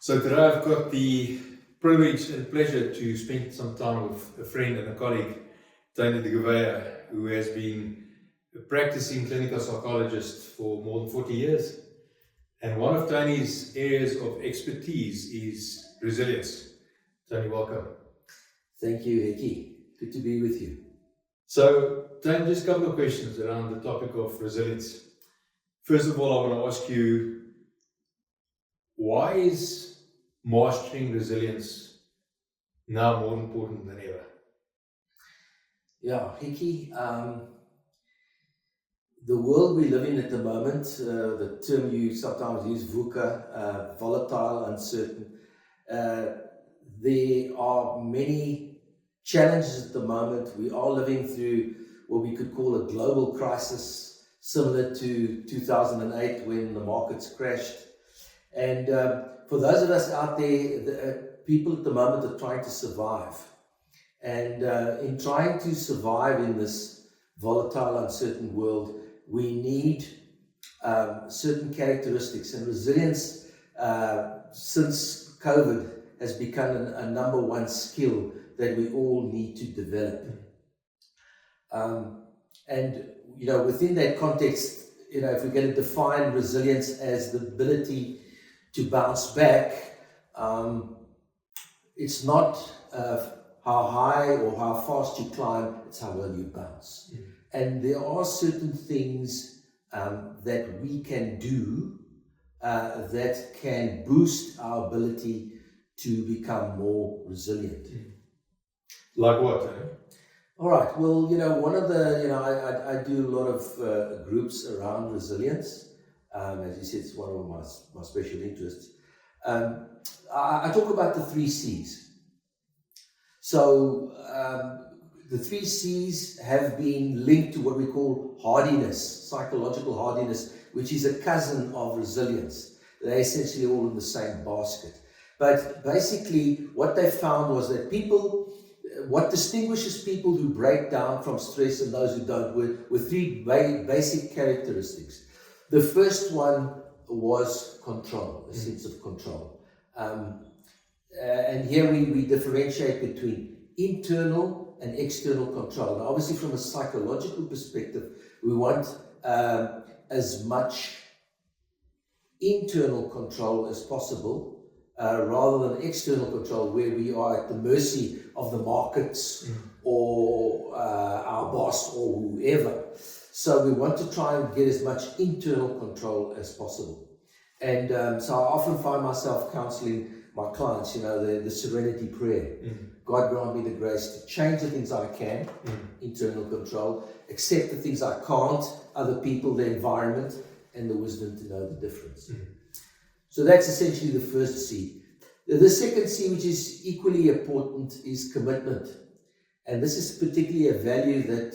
So today I've got the privilege and pleasure to spend some time with a friend and a colleague, Tony de Gouveia, who has been a practicing clinical psychologist for more than 40 years. And one of Tony's areas of expertise is resilience. Tony, welcome. Thank you, Hekkie. Good to be with you. So, Tony, just a couple of questions around the topic of resilience. First of all, I want to ask you, why is mastering resilience now more important than ever? Yeah, Hekkie, the world we live in at the moment, the term you sometimes use, VUCA, volatile, uncertain, there are many challenges at the moment. We are living through what we could call a global crisis, similar to 2008 when the markets crashed. And for those of us out there, people at the moment are trying to survive. And in trying to survive in this volatile, uncertain world, we need certain characteristics. And resilience, since COVID, has become a number one skill that we all need to develop. And, within that context, if we're going to define resilience as the ability to bounce back, it's not how high or how fast you climb, it's how well you bounce. And there are certain things that we can do that can boost our ability to become more resilient. Like what, Tony? All right. Well, one of the, I do a lot of groups around resilience. As you said, it's one of my special interests. I talk about the 3 C's. So the 3 C's have been linked to what we call hardiness, psychological hardiness, which is a cousin of resilience. They're essentially all in the same basket. But basically, what they found was that what distinguishes people who break down from stress and those who don't were 3 basic characteristics. The first one was control, a sense of control. And here we differentiate between internal and external control. Now, obviously, from a psychological perspective, we want as much internal control as possible, rather than external control, where we are at the mercy of the markets or our boss or whoever. So we want to try and get as much internal control as possible. And so I often find myself counseling my clients, the serenity prayer. God grant me the grace to change the things I can, internal control, accept the things I can't, other people, the environment, and the wisdom to know the difference. So that's essentially the first C. The second C, which is equally important, is commitment. And this is particularly a value that,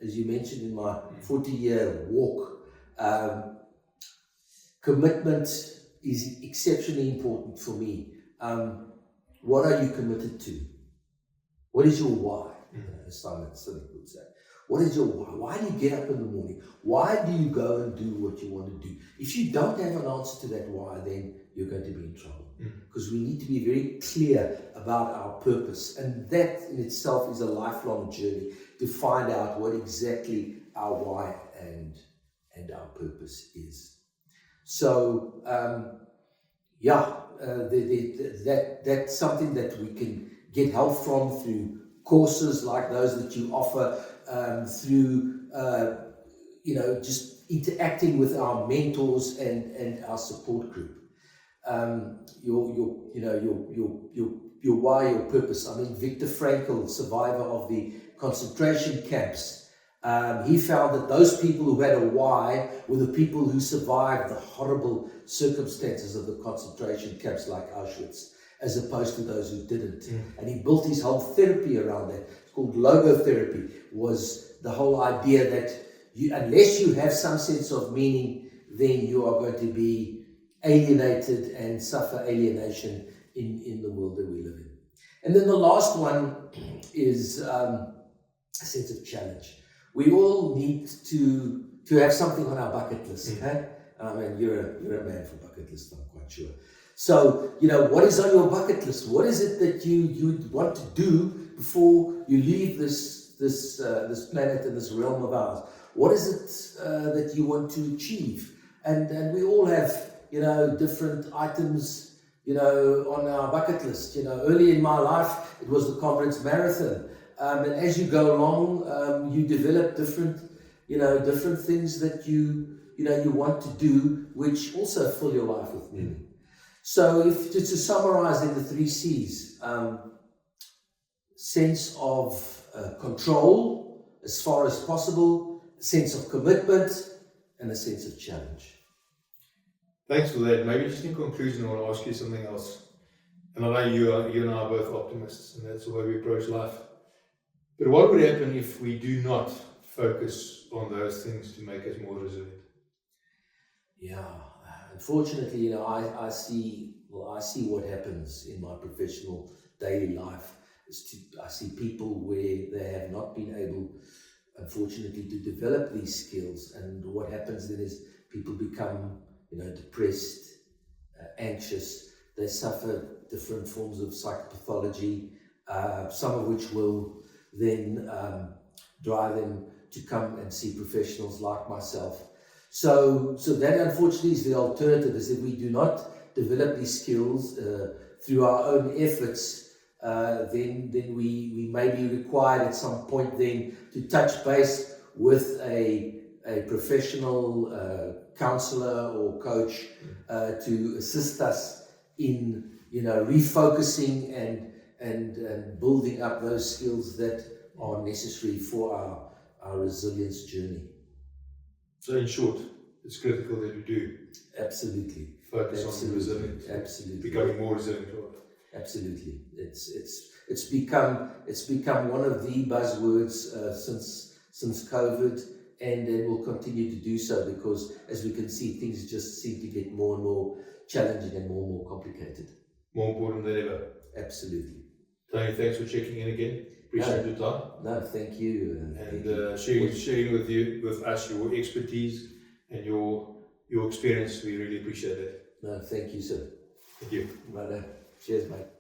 as you mentioned, in my 40-year walk, commitment is exceptionally important for me. What are you committed to? What is your why? As Simon Sinek would say. What is your why? Why do you get up in the morning? Why do you go and do what you want to do? If you don't have an answer to that why, then you're going to be in trouble. Because we need to be very clear about our purpose. And that in itself is a lifelong journey to find out what exactly our why and our purpose is. So, that's something that we can get help from through courses like those that you offer, through just interacting with our mentors and our support group. Your why, your purpose. I mean, Viktor Frankl, survivor of the concentration camps, he found that those people who had a why were the people who survived the horrible circumstances of the concentration camps like Auschwitz, as opposed to those who didn't. And he built his whole therapy around that. It's called logotherapy, was the whole idea that unless you have some sense of meaning, then you are going to be alienated and suffer alienation in the world that we live in. And then the last one is a sense of challenge. We all need to have something on our bucket list. Okay? I mean, you're a man for bucket list, I'm quite sure. So, what is on your bucket list? What is it that you want to do before you leave this planet and this realm of ours? What is it that you want to achieve? And we all have, different items, on our bucket list. Early in my life, it was the Conference Marathon. And as you go along, you develop different things that you want to do, which also fill your life with meaning. So if to summarize in the 3 C's, sense of control as far as possible, a sense of commitment, and a sense of challenge. Thanks for that. Maybe just in conclusion, I want to ask you something else. And I know you and I are both optimists, and that's the way we approach life. But what would happen if we do not focus on those things to make us more resilient? Yeah, unfortunately, I see what happens in my professional daily life. I see people where they have not been able, unfortunately, to develop these skills, and what happens then is people become, depressed, anxious. They suffer different forms of psychopathology, some of which will then drive them to come and see professionals like myself. So that unfortunately is the alternative, is if we do not develop these skills through our own efforts, then we may be required at some point then to touch base with a professional counselor or coach to assist us in refocusing and building up those skills that are necessary for our resilience journey. So in short, it's critical that we do Absolutely focus on resilience. Absolutely. Becoming more resilient. Absolutely. It's become one of the buzzwords since COVID, and it will continue to do so, because as we can see, things just seem to get more and more challenging and more complicated. More important than ever. Absolutely. Tony, thanks for checking in again. Appreciate your time. No, thank you. And sharing with us your expertise and your experience. We really appreciate it. No, thank you, sir. Thank you. Right. Cheers, mate.